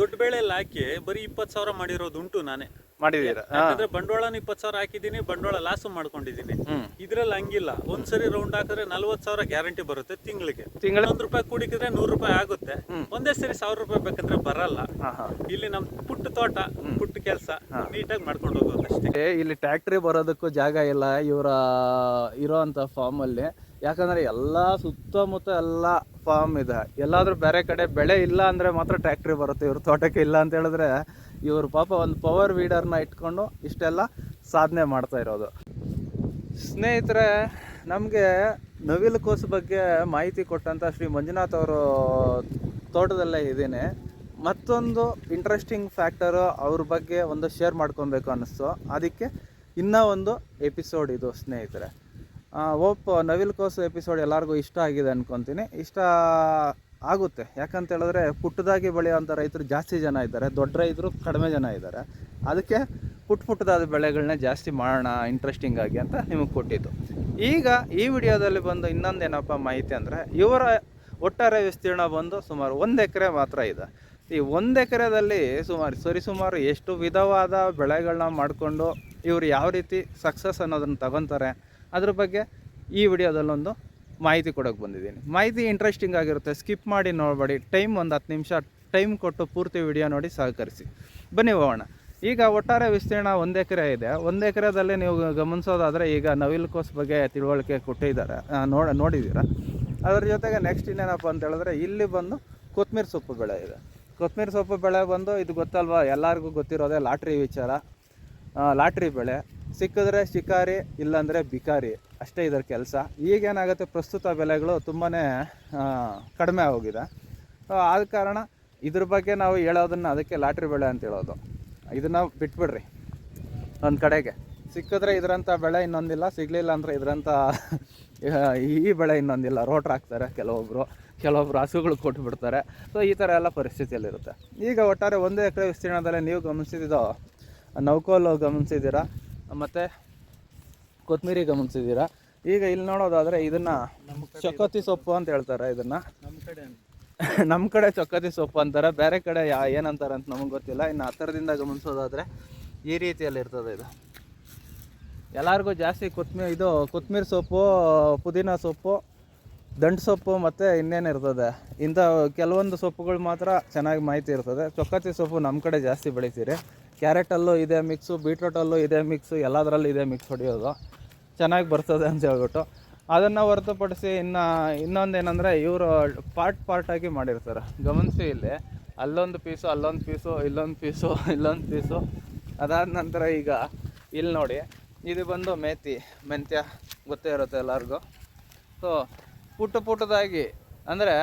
ದೊಡ್ಡ ಬೆಳೆ ಎಲ್ಲ ಹಾಕಿ ಬರೀ 20,000 ಮಾಡಿರೋದು ಉಂಟು ನಾನೇ. ಮಾಡಿದೀರಾ? ಯಾಕಂದ್ರೆ ಬಂಡವಾಳನ 20,000 ಹಾಕಿದೀನಿ, ಬಂಡವಾಳ ಲಾಸ್ ಮಾಡ್ಕೊಂಡಿದೀನಿ. ಇದ್ರಲ್ಲಿ ಹಂಗಿಲ್ಲ, ಒಂದ್ಸರಿ ರೌಂಡ್ ಹಾಕಿದ್ರೆ 40,000 ಗ್ಯಾರಂಟಿ ಬರುತ್ತೆ ತಿಂಗಳಿಗೆ. ₹1 ಕೂಡಿಕಿದ್ರೆ ₹100 ಆಗುತ್ತೆ. ಒಂದೇ ಸರಿ ₹1,000 ಬೇಕಂದ್ರೆ ಬರಲ್ಲ. ಇಲ್ಲಿ ನಮ್ ಪುಟ್ಟ ತೋಟ, ಪುಟ್ಟ ಕೆಲಸ ನೀಟಾಗಿ ಮಾಡ್ಕೊಂಡು ಹೋಗೋದು ಅಷ್ಟೇ. ಇಲ್ಲಿ ಟ್ಯಾಕ್ಟ್ರಿ ಬರೋದಕ್ಕೂ ಜಾಗ ಇಲ್ಲ ಇವರ ಇರೋಂಥ ಫಾರ್ಮ್ ಅಲ್ಲಿ. ಯಾಕಂದ್ರೆ ಎಲ್ಲ ಸುತ್ತಮುತ್ತ ಎಲ್ಲ ಫಾರ್ಮ್ ಇದೆ. ಎಲ್ಲಾದ್ರೂ ಬೇರೆ ಕಡೆ ಬೆಳೆ ಇಲ್ಲ ಅಂದ್ರೆ ಮಾತ್ರ ಟ್ಯಾಕ್ಟ್ರಿ ಬರುತ್ತೆ ಇವ್ರ ತೋಟಕ್ಕೆ. ಇಲ್ಲ ಅಂತ ಹೇಳಿದ್ರೆ ಇವರು ಪಾಪ ಒಂದು ಪವರ್ ವೀಡರ್ನ ಇಟ್ಕೊಂಡು ಇಷ್ಟೆಲ್ಲ ಸಾಧನೆ ಮಾಡ್ತಾ ಇರೋದು. ಸ್ನೇಹಿತರೆ, ನಮಗೆ ನವಿಲುಕೋಸು ಬಗ್ಗೆ ಮಾಹಿತಿ ಕೊಟ್ಟಂಥ ಶ್ರೀ ಮಂಜುನಾಥ್ ಅವರು ತೋಟದಲ್ಲೇ ಇದ್ದೀನಿ. ಮತ್ತೊಂದು ಇಂಟ್ರೆಸ್ಟಿಂಗ್ ಫ್ಯಾಕ್ಟರು ಅವ್ರ ಬಗ್ಗೆ ಒಂದು ಶೇರ್ ಮಾಡ್ಕೊಬೇಕು ಅನ್ನಿಸ್ತು. ಅದಕ್ಕೆ ಇನ್ನೂ ಒಂದು ಎಪಿಸೋಡ್ ಇದು ಸ್ನೇಹಿತರೆ. ನವಿಲುಕೋಸು ಎಪಿಸೋಡ್ ಎಲ್ಲರಿಗೂ ಇಷ್ಟ ಆಗಿದೆ ಅಂದ್ಕೊತೀನಿ. ಇಷ್ಟ ಆಗುತ್ತೆ, ಯಾಕಂತ ಹೇಳಿದ್ರೆ ಪುಟ್ಟದಾಗಿ ಬೆಳೆಯುವಂಥ ರೈತರು ಜಾಸ್ತಿ ಜನ ಇದ್ದಾರೆ, ದೊಡ್ಡ ರೈತರು ಕಡಿಮೆ ಜನ ಇದ್ದಾರೆ. ಅದಕ್ಕೆ ಪುಟ್ಟದಾದ ಬೆಳೆಗಳನ್ನ ಜಾಸ್ತಿ ಮಾಡೋಣ ಇಂಟ್ರೆಸ್ಟಿಂಗ್ ಆಗಿ ಅಂತ ನಿಮಗೆ ಕೊಟ್ಟಿದ್ದು. ಈಗ ಈ ವಿಡಿಯೋದಲ್ಲಿ ಬಂದು ಇನ್ನೊಂದೇನಪ್ಪ ಮಾಹಿತಿ ಅಂದರೆ, ಇವರ ಒಟ್ಟಾರೆ ವಿಸ್ತೀರ್ಣ ಬಂದು ಸುಮಾರು 1 ಎಕರೆ ಮಾತ್ರ ಇದೆ. ಈ 1 ಎಕರೆದಲ್ಲಿ ಸರಿಸುಮಾರು ಎಷ್ಟು ವಿಧವಾದ ಬೆಳೆಗಳನ್ನ ಮಾಡಿಕೊಂಡು ಇವರು ಯಾವ ರೀತಿ ಸಕ್ಸಸ್ ಅನ್ನೋದನ್ನು ತಗೊತಾರೆ ಅದ್ರ ಬಗ್ಗೆ ಈ ವಿಡಿಯೋದಲ್ಲೊಂದು ಮಾಹಿತಿ ಕೊಡೋಕೆ ಬಂದಿದ್ದೀನಿ. ಮಾಹಿತಿ ಇಂಟ್ರೆಸ್ಟಿಂಗ್ ಆಗಿರುತ್ತೆ, ಸ್ಕಿಪ್ ಮಾಡಿ ನೋಡಬೇಡಿ. ಟೈಮ್ ಒಂದು 10 ನಿಮಿಷ ಟೈಮ್ ಕೊಟ್ಟು ಪೂರ್ತಿ ವಿಡಿಯೋ ನೋಡಿ ಸಹಕರಿಸಿ. ಬನ್ನಿ ಹೋಗೋಣ. ಈಗ ಒಟ್ಟಾರೆ ವಿಸ್ತೀರ್ಣ 1 ಎಕರೆ ಇದೆ. 1 ಎಕರೆದಲ್ಲಿ ನೀವು ಗಮನಿಸೋದಾದರೆ ಈಗ ನವಿಲುಕೋಸು ಬಗ್ಗೆ ತಿಳುವಳಿಕೆ ಕೊಟ್ಟಿದ್ದಾರೆ, ನೋಡಿದ್ದೀರಾ. ಅದ್ರ ಜೊತೆಗೆ ನೆಕ್ಸ್ಟ್ ಇನ್ನೇನಪ್ಪ ಅಂತ ಹೇಳಿದ್ರೆ, ಇಲ್ಲಿ ಬಂದು ಕೊತ್ತಂಬರಿ ಸೊಪ್ಪು ಬೆಳೆ ಇದೆ. ಕೊತ್ತಂಬರಿ ಸೊಪ್ಪು ಬೆಳೆ ಬಂದು ಇದು ಗೊತ್ತಲ್ವಾ, ಎಲ್ಲರಿಗೂ ಗೊತ್ತಿರೋದೇ ಲಾಟ್ರಿ ವಿಚಾರ. ಲಾಟ್ರಿ ಬೆಳೆ ಸಿಕ್ಕಿದ್ರೆ ಶಿಕಾರಿ, ಇಲ್ಲಾಂದರೆ ಬಿಕಾರಿ, ಅಷ್ಟೇ ಇದರ ಕೆಲಸ. ಈಗೇನಾಗುತ್ತೆ, ಪ್ರಸ್ತುತ ಬೆಲೆಗಳು ತುಂಬಾ ಕಡಿಮೆ ಆಗೋಗಿದೆ. ಆದ ಕಾರಣ ಇದ್ರ ಬಗ್ಗೆ ನಾವು ಹೇಳೋದನ್ನು ಅದಕ್ಕೆ ಲಾಟ್ರಿ ಬೆಳೆ ಅಂತ ಹೇಳೋದು. ಇದನ್ನು ಬಿಟ್ಬಿಡ್ರಿ ಒಂದು ಕಡೆಗೆ. ಸಿಕ್ಕಿದ್ರೆ ಇದರಂಥ ಬೆಳೆ ಇನ್ನೊಂದಿಲ್ಲ, ಸಿಗಲಿಲ್ಲ ಅಂದರೆ ಇದರಂಥ ಈ ಬೆಳೆ ಇನ್ನೊಂದಿಲ್ಲ. ರೋಟ್ರ್ ಹಾಕ್ತಾರೆ ಕೆಲವೊಬ್ಬರು ಹಸುಗಳು ಕೊಟ್ಟುಬಿಡ್ತಾರೆ. ಸೊ ಈ ಥರ ಎಲ್ಲ ಪರಿಸ್ಥಿತಿಯಲ್ಲಿರುತ್ತೆ. ಈಗ ಒಟ್ಟಾರೆ 1 ಎಕರೆ ವಿಸ್ತೀರ್ಣದಲ್ಲಿ ನೀವು ಗಮನಿಸಿದ್ದು ನೌಕೋಲು ಗಮನಿಸಿದ್ದೀರಾ, ಮತ್ತು ಕೊತ್ತಂಬರಿ ಗಮನಿಸಿದ್ದೀರಾ. ಈಗ ಇಲ್ಲಿ ನೋಡೋದಾದರೆ ಇದನ್ನು ಚೊಕ್ಕತಿ ಸೊಪ್ಪು ಅಂತ ಹೇಳ್ತಾರೆ. ಇದನ್ನು ನಮ್ಮ ಕಡೆ ಚೊಕ್ಕತಿ ಸೊಪ್ಪು ಅಂತಾರೆ, ಬೇರೆ ಕಡೆ ಏನಂತಾರೆ ಅಂತ ನಮಗೆ ಗೊತ್ತಿಲ್ಲ. ಇನ್ನು ಹತ್ತಿರದಿಂದ ಗಮನಿಸೋದಾದರೆ ಈ ರೀತಿಯಲ್ಲಿ ಇರ್ತದೆ. ಇದು ಎಲ್ಲರಿಗೂ ಜಾಸ್ತಿ ಕೊತ್ತಂಬರಿ ಸೊಪ್ಪು, ಪುದೀನ ಸೊಪ್ಪು, ದಂಟು ಸೊಪ್ಪು ಮತ್ತು ಇನ್ನೇನಿರ್ತದೆ, ಇಂಥ ಕೆಲವೊಂದು ಸೊಪ್ಪುಗಳು ಮಾತ್ರ ಚೆನ್ನಾಗಿ ಮಾಹಿತಿ ಇರ್ತದೆ. ಚೊಕ್ಕತಿ ಸೊಪ್ಪು ನಮ್ಮ ಕಡೆ ಜಾಸ್ತಿ ಬೆಳಿತೀರಿ. ಕ್ಯಾರೆಟಲ್ಲೂ ಇದೆ ಮಿಕ್ಸು, ಬೀಟ್ರೂಟಲ್ಲೂ ಇದೆ ಮಿಕ್ಸು, ಎಲ್ಲದರಲ್ಲೂ ಇದೆ ಮಿಕ್ಸ್ ಹೊಡೆಯೋದು, ಚೆನ್ನಾಗಿ ಬರ್ತದೆ ಅಂತ ಹೇಳ್ಬಿಟ್ಟು. ಅದನ್ನು ಹೊರತುಪಡಿಸಿ ಇನ್ನೊಂದೇನೆಂದರೆ, ಇವರು ಪಾರ್ಟಾಗಿ ಮಾಡಿರ್ತಾರೆ. ಗಮನಿಸಿ, ಇಲ್ಲಿ ಅಲ್ಲೊಂದು ಪೀಸು, ಅಲ್ಲೊಂದು ಪೀಸು, ಇಲ್ಲೊಂದು ಪೀಸು. ಅದಾದ ನಂತರ ಈಗ ಇಲ್ಲಿ ನೋಡಿ, ಇದು ಬಂದು ಮೆಂತ್ಯ ಗೊತ್ತೇ ಇರುತ್ತೆ ಎಲ್ಲರಿಗೂ. ಸೊ ಪುಟ್ಟದಾಗಿ ಅಂದರೆ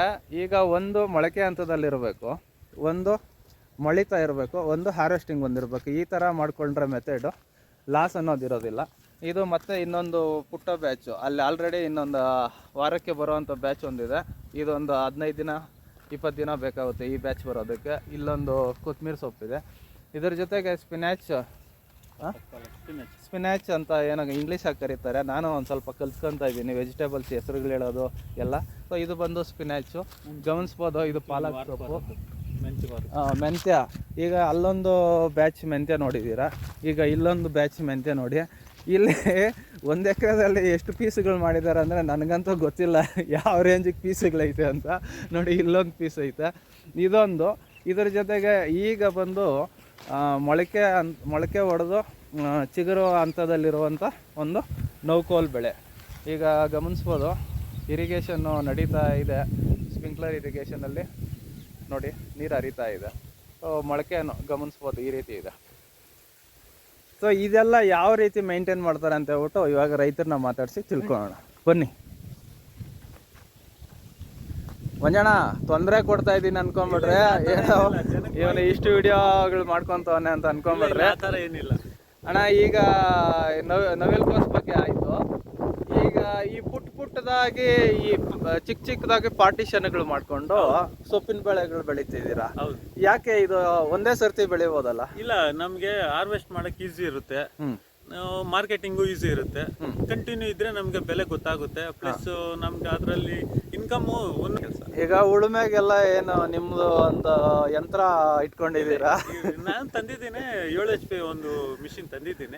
ಈಗ ಒಂದು ಮೊಳಕೆ ಹಂತದಲ್ಲಿರಬೇಕು, ಒಂದು ಮಳಿತಾ ಇರಬೇಕು, ಒಂದು ಹಾರ್ವೆಸ್ಟಿಂಗ್ ಬಂದಿರಬೇಕು. ಈ ಥರ ಮಾಡಿಕೊಂಡ್ರೆ ಮೆಥಡು ಲಾಸ್ ಅನ್ನೋದಿರೋದಿಲ್ಲ. ಇದು ಮತ್ತು ಇನ್ನೊಂದು ಪುಟ್ಟ ಬ್ಯಾಚು ಅಲ್ಲಿ ಆಲ್ರೆಡಿ ಇನ್ನೊಂದು ವಾರಕ್ಕೆ ಬರುವಂಥ ಬ್ಯಾಚ್ ಒಂದಿದೆ. ಇದೊಂದು 15 ದಿನ 20 ದಿನ ಬೇಕಾಗುತ್ತೆ ಈ ಬ್ಯಾಚ್ ಬರೋದಕ್ಕೆ. ಇಲ್ಲೊಂದು ಕೊತ್ತಂಬರಿ ಸೊಪ್ಪಿದೆ. ಇದ್ರ ಜೊತೆಗೆ ಸ್ಪಿನಾಚ್ ಅಂತ ಏನೋ ಇಂಗ್ಲೀಷಾಗಿ ಕರೀತಾರೆ. ನಾನು ಒಂದು ಸ್ವಲ್ಪ ಕಲ್ತ್ಕೊತಾ ಇದ್ದೀನಿ ವೆಜಿಟೇಬಲ್ಸ್ ಹೆಸರುಗಳು ಹೇಳೋದು ಎಲ್ಲ. ಸೊ ಇದು ಬಂದು ಸ್ಪಿನಾಚು ಗಮನಿಸ್ಬೋದು. ಇದು ಪಾಲಕ್ ಸೊಪ್ಪು, ಮೆಂತ್ಯ. ಈಗ ಅಲ್ಲೊಂದು ಬ್ಯಾಚ್ ಮೆಂತ್ಯ ನೋಡಿದ್ದೀರಾ, ಈಗ ಇಲ್ಲೊಂದು ಬ್ಯಾಚ್ ಮೆಂತ್ಯ ನೋಡಿ. ಇಲ್ಲಿ 1 ಎಕರೆದಲ್ಲಿ ಎಷ್ಟು ಪೀಸುಗಳು ಮಾಡಿದ್ದಾರೆ ಅಂದರೆ ನನಗಂತೂ ಗೊತ್ತಿಲ್ಲ ಯಾವ ರೇಂಜಿಗೆ ಪೀಸುಗಳೈತೆ ಅಂತ. ನೋಡಿ, ಇಲ್ಲೊಂದು ಪೀಸ್ ಐತೆ, ಇದೊಂದು. ಇದರ ಜೊತೆಗೆ ಈಗ ಬಂದು ಮೊಳಕೆ ಹೊಡೆದು ಚಿಗುರು ಹಂತದಲ್ಲಿರುವಂಥ ಒಂದು ನೌಕೋಲ್ ಬೆಳೆ. ಈಗ ಗಮನಿಸ್ಬೋದು, ಇರಿಗೇಷನ್ನು ನಡೀತಾ ಇದೆ. ಸ್ಪ್ರಿಂಕ್ಲರ್ ಇರಿಗೇಷನಲ್ಲಿ ನೋಡಿ ನೀರು ಹರಿತಾ ಇದೆ. ಮೊಳಕೆಯನ್ನು ಗಮನಿಸ್ಬೋದು, ಈ ರೀತಿ ಇದೆ. ಸೊ ಇದೆಲ್ಲ ಯಾವ ರೀತಿ ಮೇಂಟೈನ್ ಮಾಡ್ತಾರೆ ಅಂತ ಹೇಳ್ಬಿಟ್ಟು ಇವಾಗ ರೈತರನ್ನ ಮಾತಾಡಿಸಿ ತಿಳ್ಕೊಳ್ಳೋಣ ಬನ್ನಿ. ಮಂಜಣ್ಣ, ತೊಂದರೆ ಕೊಡ್ತಾ ಇದ್ದೀನಿ ಅನ್ಕೊಂಬಿಟ್ರೆ, ಏನೋ ಇವನು ಇಷ್ಟು ವಿಡಿಯೋಗಳು ಮಾಡ್ಕೊತವನೆ ಅಂತ ಅನ್ಕೊಂಬಿಟ್ರೆ. ಆ ಥರ ಏನಿಲ್ಲ ಅಣ್ಣ. ಈಗ ನವಿಲುಕೋಸು ಬಗ್ಗೆ ಆಯಿತು. ಈಗ ಈ ಪುಟ್ಟದಾಗಿ ಈ ಚಿಕ್ಕದಾಗಿ ಪಾರ್ಟಿಷನ್ಗಳು ಮಾಡ್ಕೊಂಡು ಸೊಪ್ಪಿನ ಬೆಳೆಗಳು ಬೆಳಿತಿದ್ದೀರಾ. ಯಾಕೆ ಇದು ಒಂದೇ ಸರ್ತಿ ಬೆಳಿಬೋದಲ್ಲ? ಇಲ್ಲ, ನಮ್ಗೆ ಹಾರ್ವೆಸ್ಟ್ ಮಾಡಕ್ ಈಸಿ ಇರುತ್ತೆ. ಮಾರ್ಕೆಟಿಂಗು ಈಸಿ ಇರುತ್ತೆ. ಕಂಟಿನ್ಯೂ ಇದ್ರೆ ನಮ್ಗೆ ಬೆಲೆ ಗೊತ್ತಾಗುತ್ತೆ, ಪ್ಲಸ್ ನಮ್ಗೆ ಅದರಲ್ಲಿ ಇನ್ಕಮ್ ಒಂದು ಕೆಲಸ. ಈಗ ಉಳುಮೆಗೆಲ್ಲ ಏನು ನಿಮ್ದು ಒಂದು ಯಂತ್ರ ಇಟ್ಕೊಂಡಿದ್ದೀರಾ? ನಾನು ತಂದಿದ್ದೀನಿ 7 HP ಒಂದು ಮಿಷಿನ್ ತಂದಿದ್ದೀನಿ.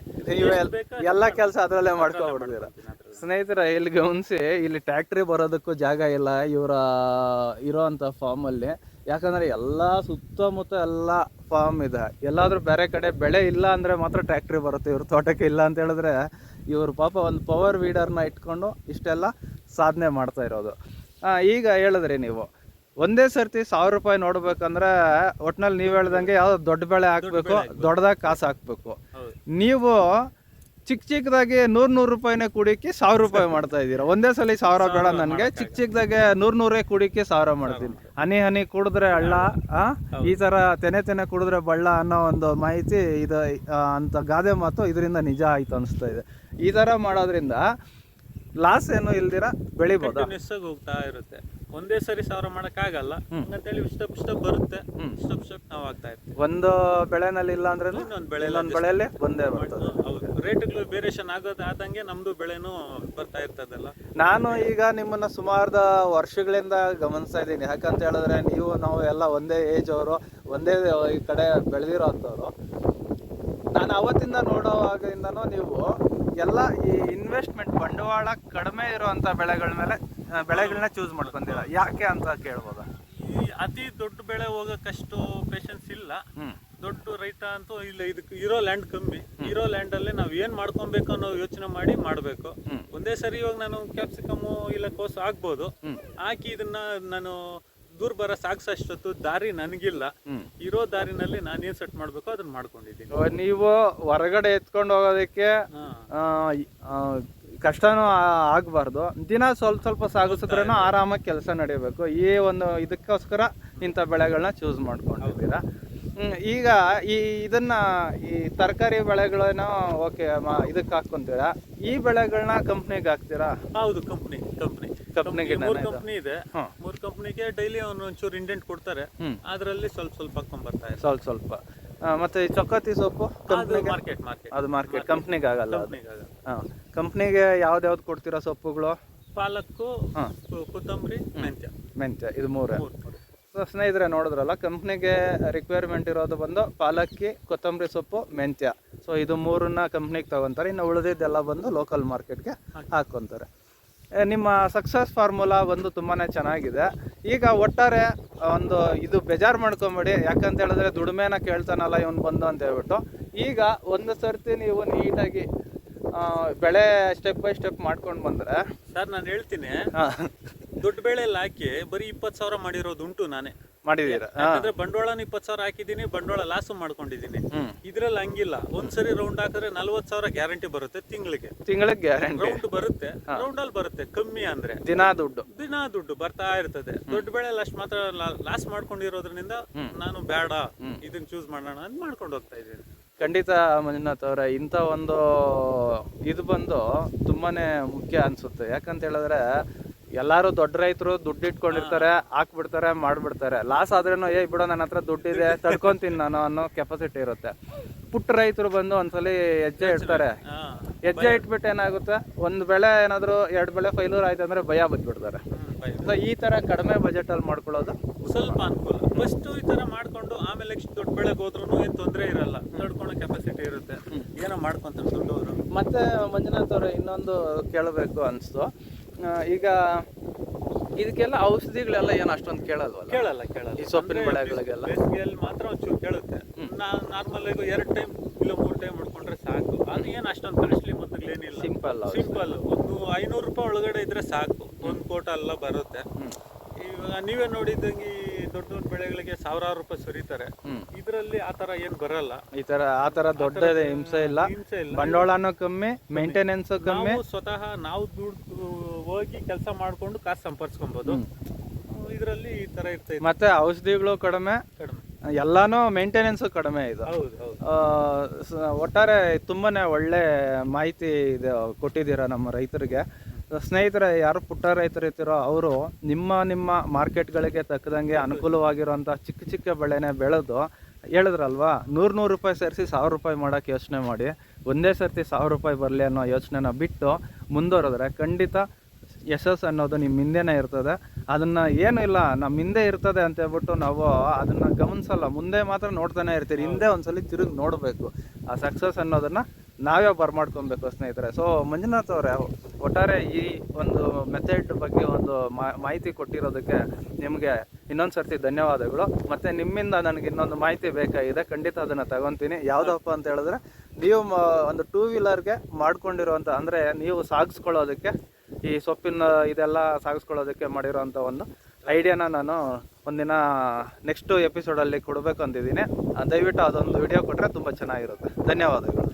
ಎಲ್ಲ ಕೆಲಸ ಅದ್ರಲ್ಲೇ ಮಾಡ್ಕೊಬಿಡ್ತೀರಾ? ಸ್ನೇಹಿತರೆ, ಇಲ್ಲಿ ಗಮನಿಸಿ, ಇಲ್ಲಿ ಟ್ಯಾಕ್ಟ್ರಿ ಬರೋದಕ್ಕೂ ಜಾಗ ಇಲ್ಲ ಇವರ ಇರೋಂಥ ಫಾರ್ಮಲ್ಲಿ. ಯಾಕಂದರೆ ಎಲ್ಲ ಸುತ್ತಮುತ್ತ ಎಲ್ಲ ಫಾರ್ಮ್ ಇದೆ. ಎಲ್ಲಾದರೂ ಬೇರೆ ಕಡೆ ಬೆಳೆ ಇಲ್ಲ ಅಂದರೆ ಮಾತ್ರ ಟ್ಯಾಕ್ಟ್ರಿ ಬರುತ್ತೆ ಇವ್ರ ತೋಟಕ್ಕೆ. ಇಲ್ಲ ಅಂತ ಹೇಳಿದ್ರೆ ಇವರು ಪಾಪ ಒಂದು ಪವರ್ ವೀಡರ್ನ ಇಟ್ಕೊಂಡು ಇಷ್ಟೆಲ್ಲ ಸಾಧನೆ ಮಾಡ್ತಾ ಇರೋದು. ಈಗ ಹೇಳಿದ್ರಿ ನೀವು ಒಂದೇ ಸರ್ತಿ 1000 ರೂಪಾಯಿ ನೋಡ್ಬೇಕಂದ್ರೆ ಒಟ್ನಲ್ಲಿ ನೀವು ಹೇಳ್ದಂಗೆ ಯಾವ್ದು ದೊಡ್ಡ ಬೆಳೆ ಹಾಕ್ಬೇಕು, ದೊಡ್ಡದಾಗಿ ಕಾಸು ಹಾಕ್ಬೇಕು. ನೀವು ಚಿಕ್ಕದಾಗಿ 100 ರೂಪಾಯಿನೇ ಕುಡಿಕೆ 1000 ರೂಪಾಯಿ ಮಾಡ್ತಾ ಇದ್ದೀರಾ. ಒಂದೇ ಸಲ 1000 ಬೇಡ ನನಗೆ, ಚಿಕ್ಕದಾಗೆ 100 ಕುಡಿಕೆ 1000 ಮಾಡ್ತೀನಿ. ಹನಿ ಕುಡಿದ್ರೆ ಹಳ್ಳ, ಈ ತರ ತೆನೆ ಕುಡಿದ್ರೆ ಬಳ್ಳ ಅನ್ನೋ ಒಂದು ಮಾಹಿತಿ ಇದು ಅಂತ ಗಾದೆ ಮಾತು ಇದರಿಂದ ನಿಜ ಆಯ್ತು ಅನಿಸ್ತಾ ಇದೆ. ಈ ತರ ಮಾಡೋದ್ರಿಂದ ಲಾಸ್ ಏನು ಇಲ್ದಿರ ಬೆಳಿಬೋದಾ? ಹೋಗ್ತಾ ಇರುತ್ತೆ. ಒಂದೇ ಸರಿ 1000 ಮಾಡಕ್ಕಾಗಲ್ಲ ಅಂತೇಳಿ ಸ್ಟೆಪ್ ಬರುತ್ತೆ. ಸ್ಟೆಪ್ ನಾವು ಆಗ್ತಾ ಇರ್ತೀವಿ. ಒಂದು ಬೆಳೆನಲ್ಲಿ ಇಲ್ಲ ಅಂದ್ರೆ ಇನ್ನೊಂದು ಬೆಳೆಯಲ್ಲಿ ಬಂದೇ ಬರ್ತದೆ. ರೇಟ್ಗಳು ವೇರಿಯೇಷನ್ ಆದಂಗೆ ನಮ್ದು ಬೆಳೆನೂ ಬರ್ತಾ ಇರ್ತದಲ್ಲ. ನಾನು ಈಗ ನಿಮ್ಮನ್ನ ಸುಮಾರು ವರ್ಷಗಳಿಂದ ಗಮನಿಸ್ತಾ ಇದ್ದೀನಿ. ಯಾಕಂತ ಹೇಳಿದ್ರೆ ನಾವು ಎಲ್ಲ ಒಂದೇ ಏಜ್ ಅವರು, ಒಂದೇ ಈ ಕಡೆ ಬೆಳೆದಿರೋ ಅಂಥವ್ರು. ನಾನು ಅವತ್ತಿಂದ ನೋಡೋವಾಗಿಂದನೂ ನೀವು ಎಲ್ಲ ಈ ಇನ್ವೆಸ್ಟ್ಮೆಂಟ್ ಬಂಡವಾಳ ಕಡಿಮೆ ಇರುವಂಥ ಬೆಳೆಗಳನ್ನ ಚೂಸ್ ಮಾಡ್ಕೊಂತೀರಾ. ಯಾಕೆ ಅಂತ ಕೇಳ್ಬೋದಾ? ಈ ಅತಿ ದೊಡ್ಡ ಬೆಳೆ ಹೋಗಕ್ಕಷ್ಟು ಪೇಷನ್ಸ್ ಇಲ್ಲ. ದೊಡ್ಡ ರೈತ ಅಂತೂ ಇಲ್ಲ. ಇದಕ್ಕೆ ಇರೋ ಲ್ಯಾಂಡ್ ಕಮ್ಮಿ. ಇರೋ ಲ್ಯಾಂಡ್ ಅಲ್ಲಿ ನಾವ್ ಏನ್ ಮಾಡ್ಕೊಬೇಕು ಅನ್ನೋ ಯೋಚನೆ ಮಾಡಿ ಮಾಡ್ಬೇಕು. ಒಂದೇ ಸರಿ ಇವಾಗ ನಾನು ಕ್ಯಾಪ್ಸಿಕಮ್ ಇಲ್ಲ ಕೋಸು ಹಾಕ್ಬೋದು. ಹಾಕಿ ಇದನ್ನ ನಾನು ದೂರ ಬರ ಸಾಕ್ಸಷ್ಟೊತ್ತು ದಾರಿ ನನಗಿಲ್ಲ. ಇರೋ ದಾರಿನಲ್ಲಿ ನಾನು ಏನ್ ಸೆಟ್ ಮಾಡ್ಬೇಕು ಅದನ್ನ ಮಾಡ್ಕೊಂಡಿದ್ದೀನಿ. ನೀವು ಹೊರಗಡೆ ಎತ್ಕೊಂಡು ಹೋಗೋದಕ್ಕೆ ಕಷ್ಟನೂ ಆಗಬಾರ್ದು. ದಿನ ಸ್ವಲ್ಪ ಸಾಗಿಸಿದ್ರೇನು ಆರಾಮಾಗಿ ಕೆಲಸ ನಡೆಯಬೇಕು. ಈ ಒಂದು ಇದಕ್ಕೋಸ್ಕರ ಇಂಥ ಬೆಳೆಗಳನ್ನ ಚೂಸ್ ಮಾಡ್ಕೊಂಡಿದ್ದೀರಾ. ಈಗ ಇದನ್ನ ಈ ತರಕಾರಿ ಬೆಳೆಗಳನ್ನ ಓಕೆ ಇದಕ್ಕೆ ಹಾಕೊಂತೀರಾ, ಈ ಬೆಳೆಗಳನ್ನ ಕಂಪ್ನಿಗೆ ಹಾಕ್ತೀರಾ? ಹೌದು, ಕಂಪ್ನಿಗೆ 3 ಕಂಪ್ನಿ ಇದೆ. 3 ಕಂಪ್ನಿಗೆ ಡೈಲಿ ಒಂಚೂರು ಇಂಡೆಂಟ್ ಕೊಡ್ತಾರೆ. ಅದರಲ್ಲಿ ಸ್ವಲ್ಪ ಹಾಕೊಂಡ್ ಬರ್ತಾ ಇದೆ. ಸ್ವಲ್ಪ ಮತ್ತೆ ಈ ಚೊಕ್ಕತಿ ಸೊಪ್ಪು ಮಾರ್ಕೆಟ್ ಅದು ಮಾರ್ಕೆಟ್, ಕಂಪ್ನಿಗೆ ಆಗಲ್ಲ. ಕಂಪ್ನಿಗೆ ಯಾವ್ದು ಕೊಡ್ತೀರಾ ಸೊಪ್ಪುಗಳು? ಪಾಲಕ್ಕು, ಕೊತ್ತಂಬರಿ, ಮೆಂತ್ಯ ಇದು 3. ಸ್ನೇಹಿತರೆ ನೋಡಿದ್ರಲ್ಲ, ಕಂಪ್ನಿಗೆ ರಿಕ್ವೈರ್ಮೆಂಟ್ ಇರೋದು ಬಂದು ಪಾಲಕ್ಕಿ, ಕೊತ್ತಂಬರಿ ಸೊಪ್ಪು, ಮೆಂತ್ಯ. ಸೊ ಇದು 3ನ್ನ ಕಂಪ್ನಿಗೆ ತಗೊಂತಾರೆ. ಇನ್ನು ಉಳಿದಿದ್ದೆಲ್ಲ ಬಂದು ಲೋಕಲ್ ಮಾರ್ಕೆಟ್ಗೆ ಹಾಕ್ಕೊಂತಾರೆ. ನಿಮ್ಮ ಸಕ್ಸಸ್ ಫಾರ್ಮುಲಾ ಒಂದು ತುಂಬಾ ಚೆನ್ನಾಗಿದೆ. ಈಗ ಒಟ್ಟಾರೆ ಒಂದು ಇದು ಬೇಜಾರು ಮಾಡ್ಕೊಂಬೇಡಿ. ಯಾಕಂತ ಹೇಳಿದ್ರೆ ದುಡಿಮೆನ ಕೇಳ್ತಾನಲ್ಲ ಇವನು ಬಂದು ಅಂತ ಹೇಳ್ಬಿಟ್ಟು. ಈಗ ಒಂದು ಸರ್ತಿ ನೀವು ನೀಟಾಗಿ ಬೆಳೆ ಸ್ಟೆಪ್ ಬೈ ಸ್ಟೆಪ್ ಮಾಡ್ಕೊಂಡು ಬಂದ್ರೆ ಸರ್, ನಾನು ಹೇಳ್ತೀನಿ, ದೊಡ್ಡ ಬೆಳೆ ಎಲ್ಲ ಹಾಕಿ ಬರೀ 20,000 ಮಾಡಿರೋದು ಉಂಟು. ನಾನೇ ಮಾಡಿದೀರಾ? ಯಾಕಂದ್ರೆ ಬಂಡವಾಳನ 20,000 ಹಾಕಿದೀನಿ, ಬಂಡವಾಳ ಲಾಸ್ ಮಾಡ್ಕೊಂಡಿದ್ದೀನಿ. ಇದ್ರಲ್ಲಿ ಹಂಗಿಲ್ಲ. ಒಂದ್ಸರಿ ರೌಂಡ್ ಹಾಕಿದ್ರೆ 40,000 ಗ್ಯಾರಂಟಿ ಬರುತ್ತೆ. ತಿಂಗಳಿಗೆ ಗ್ಯಾರಂಟಿ ರೌಂಡ್ ಬರುತ್ತೆ. ರೌಂಡ್ ಅಲ್ಲಿ ಬರುತ್ತೆ. ಕಮ್ಮಿ ಅಂದ್ರೆ ದಿನ ದುಡ್ಡು ಬರ್ತಾ ಇರ್ತದೆ. ದೊಡ್ಡ ಬೆಳೆ ಅಷ್ಟು ಮಾತ್ರ ಲಾಸ್ ಮಾಡ್ಕೊಂಡಿರೋದ್ರಿಂದ ನಾನು ಬೇಡ, ಇದನ್ನ ಚೂಸ್ ಮಾಡೋಣ ಅಂತ ಮಾಡ್ಕೊಂಡು ಹೋಗ್ತಾ ಇದ್ದೀನಿ. ಖಂಡಿತ ಮಂಜುನಾಥ್ ಅವರೇ, ಇಂಥ ಒಂದು ಇದು ಬಂದು ತುಂಬಾನೇ ಮುಖ್ಯ ಅನ್ಸುತ್ತೆ. ಯಾಕಂತ ಹೇಳಿದ್ರೆ ಎಲ್ಲಾರು ದೊಡ್ಡ ರೈತರು ದುಡ್ಡು ಇಟ್ಕೊಂಡಿರ್ತಾರೆ, ಹಾಕ್ಬಿಡ್ತಾರೆ, ಮಾಡ್ಬಿಡ್ತಾರೆ. ಲಾಸ್ ಆದ್ರೇನು ಬಿಡೋ ನನ್ನ ಹತ್ರ ದುಡ್ಡಿದೆ ತಡ್ಕೊಂತೀನಿ ನಾನು ಅನ್ನೋ ಕೆಪಾಸಿಟಿ ಇರುತ್ತೆ. ಪುಟ್ಟ ರೈತರು ಬಂದು ಒಂದ್ಸಲಿ ಹೆಜ್ಜೆ ಇಡ್ತಾರೆ. ಹೆಜ್ಜೆ ಇಟ್ಬಿಟ್ಟು ಏನಾಗುತ್ತೆ, ಒಂದು ಬೆಳೆ ಏನಾದ್ರು 2 ಬೆಳೆ ಫೈಲೂರ್ ಆಯ್ತು ಅಂದ್ರೆ ಭಯ ಬಂದ್ಬಿಡ್ತಾರೆ. ಸೊ ಈ ತರ ಕಡಿಮೆ ಬಜೆಟ್ ಅಲ್ಲಿ ಮಾಡ್ಕೊಳ್ಳೋದು ಸ್ವಲ್ಪ ಅನುಕೂಲ. ಫಸ್ಟ್ ಈ ತರ ಮಾಡ್ಕೊಂಡು ಆಮೇಲೆ ದೊಡ್ಡ ಬೆಳೆಗೆ ಹೋದ್ರೂ ಏನ್ ತೊಂದರೆ ಇರಲ್ಲ. ತಡ್ಕೊಳ್ಳೋ ಕೆಪಾಸಿಟಿ ಇರುತ್ತೆ. ಏನೋ ಮಾಡ್ಕೊಂತಾರೆ ದೊಡ್ಡವರು. ಮತ್ತೆ ಮಂಜುನಾಥ್ ಅವ್ರೆ, ಇನ್ನೊಂದು ಕೇಳಬೇಕು ಅನ್ಸ್ತು. ಈಗ ಇದಕ್ಕೆಲ್ಲ ಔಷಧಿಗಳೆಲ್ಲ ಏನು ಅಷ್ಟೊಂದು ಕೇಳಲ್ಲ ಈ ಸೊಪ್ಪಿನ ಬೆಳೆಗಳಿಗೆಲ್ಲ. ಬೇಸಿಗೆಯಲ್ಲಿ ಮಾತ್ರ ಒಂಚೂರು ಕೇಳುತ್ತೆ. ನಾರ್ಮಲ್ ಆಗಿ 2 ಟೈಮ್ ಇಲ್ಲ 3 ಟೈಮ್ ಮಾಡ್ಕೊಂಡ್ರೆ ಸಾಕು. ಅದು ಏನು ಅಷ್ಟೊಂದು ಕಾಸ್ಟ್ಲಿ ಮೊತ್ತಗಳೇನಿಲ್ಲ. ಸಿಂಪಲ್. ಒಂದು 500 ರೂಪಾಯಿ ಒಳಗಡೆ ಇದ್ರೆ ಸಾಕು. ಒಂದು ಕೋಟ ಎಲ್ಲ ಬರುತ್ತೆ. ಇವಾಗ ನೀವೇ ನೋಡಿದಂಗೆ ದೊಡ್ಡ ದೊಡ್ಡ ಬೆಳೆಗಳಿಗೆ 1000 ರೂಪಾಯಿ ಸುರಿತಾರೆ. ಇದರಲ್ಲಿ ಆತರ ಏನ್ ಬರಲ್ಲ. ಆತರ ದೊಡ್ಡ ಹಿಂಸೆ ಇಲ್ಲ. ಬಂಡವಾಳನೂ ಕಮ್ಮಿ, ಮೇಂಟೆನೆನ್ಸ್ ಕಮ್ಮಿ. ಸ್ವತಃ ನಾವು ದುಡ್ಡು ಹೋಗಿ ಕೆಲಸ ಮಾಡ್ಕೊಂಡು ಕಾಸು ಸಂಪಾದಿಸ್ಕೊಬಹುದು. ಇದರಲ್ಲಿ ಈ ತರ ಇರ್ತದೆ. ಮತ್ತೆ ಔಷಧಿಗಳು ಕಡಿಮೆ, ಎಲ್ಲಾನು ಮೇಂಟೆನೆನ್ಸ್ ಕಡಿಮೆ ಇದು. ಒಟ್ಟಾರೆ ತುಂಬಾನೇ ಒಳ್ಳೆ ಮಾಹಿತಿ ಇದೆ ಕೊಟ್ಟಿದ್ದೀರಾ ನಮ್ಮ ರೈತರಿಗೆ. ಸ್ನೇಹಿತರೆ, ಯಾರು ಪುಟ್ಟ ರೈತರು ಇರ್ತೀರೋ ಅವರು ನಿಮ್ಮ ಮಾರ್ಕೆಟ್ಗಳಿಗೆ ತಕ್ಕದಂಗೆ ಅನುಕೂಲವಾಗಿರುವಂಥ ಚಿಕ್ಕ ಬೆಳೆನೇ ಬೆಳೆದು ಹೇಳಿದ್ರಲ್ವಾ, 100 ರೂಪಾಯಿ ಸೇರಿಸಿ 1000 ರೂಪಾಯಿ ಮಾಡೋಕ್ಕೆ ಯೋಚನೆ ಮಾಡಿ. ಒಂದೇ ಸರ್ತಿ 1000 ರೂಪಾಯಿ ಬರಲಿ ಅನ್ನೋ ಯೋಚನೆನ ಬಿಟ್ಟು ಮುಂದುವರೆದ್ರೆ ಖಂಡಿತ ಯಶಸ್ಸು ಅನ್ನೋದು ನಿಮ್ಮ ಹಿಂದೆನೇ ಇರ್ತದೆ. ಅದನ್ನು ಏನೂ ಇಲ್ಲ ನಮ್ಮ ಹಿಂದೆ ಇರ್ತದೆ ಅಂತ ಹೇಳ್ಬಿಟ್ಟು ನಾವು ಅದನ್ನು ಗಮನಿಸಲ್ಲ, ಮುಂದೆ ಮಾತ್ರ ನೋಡ್ತಾನೆ ಇರ್ತೀರಿ. ಹಿಂದೆ ಒಂದ್ಸಲಿ ತಿರುಗಿ ನೋಡಬೇಕು. ಆ ಸಕ್ಸಸ್ ಅನ್ನೋದನ್ನು ನಾವೇ ಬರ್ಮಾಡ್ಕೊಬೇಕು ಸ್ನೇಹಿತರೆ. ಸೊ ಮಂಜುನಾಥ್ ಅವರೇ, ಒಟ್ಟಾರೆ ಈ ಒಂದು ಮೆಥಡ್ ಬಗ್ಗೆ ಒಂದು ಮಾಹಿತಿ ಕೊಟ್ಟಿರೋದಕ್ಕೆ ನಿಮಗೆ ಇನ್ನೊಂದು ಸರ್ತಿ ಧನ್ಯವಾದಗಳು. ಮತ್ತು ನಿಮ್ಮಿಂದ ನನಗೆ ಇನ್ನೊಂದು ಮಾಹಿತಿ ಬೇಕಾಗಿದೆ, ಖಂಡಿತ ಅದನ್ನು ತಗೊತೀನಿ. ಯಾವುದಪ್ಪ ಅಂತ ಹೇಳಿದ್ರೆ, ನೀವು ಒಂದು 2 ವೀಲರ್ಗೆ ಮಾಡ್ಕೊಂಡಿರೋಂಥ, ಅಂದರೆ ನೀವು ಸಾಗಿಸ್ಕೊಳ್ಳೋದಕ್ಕೆ ಈ ಸೊಪ್ಪಿನ ಇದೆಲ್ಲ ಸಾಗಿಸ್ಕೊಳ್ಳೋದಕ್ಕೆ ಮಾಡಿರೋಂಥ ಒಂದು ಐಡಿಯಾನ ನಾನು ಒಂದಿನ ನೆಕ್ಸ್ಟ್ ಎಪಿಸೋಡಲ್ಲಿ ಕೊಡಬೇಕು ಅಂತಿದ್ದೀನಿ. ದಯವಿಟ್ಟು ಅದೊಂದು ವಿಡಿಯೋ ಕೊಟ್ಟರೆ ತುಂಬ ಚೆನ್ನಾಗಿರುತ್ತೆ. ಧನ್ಯವಾದಗಳು.